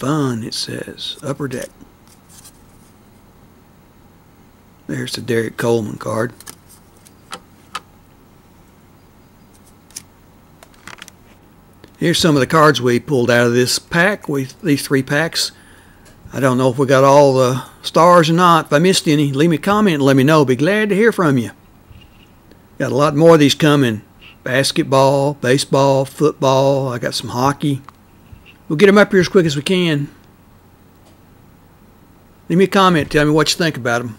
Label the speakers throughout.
Speaker 1: fun, it says. Upper Deck. There's the Derrick Coleman card. Here's some of the cards we pulled out of this pack, these 3 packs. I don't know if we got all the stars or not. If I missed any, leave me a comment and let me know. Be glad to hear from you. Got a lot more of these coming. Basketball, baseball, football. I got some hockey. We'll get them up here as quick as we can. Leave me a comment. Tell me what you think about them.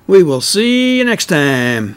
Speaker 1: We will see you next time.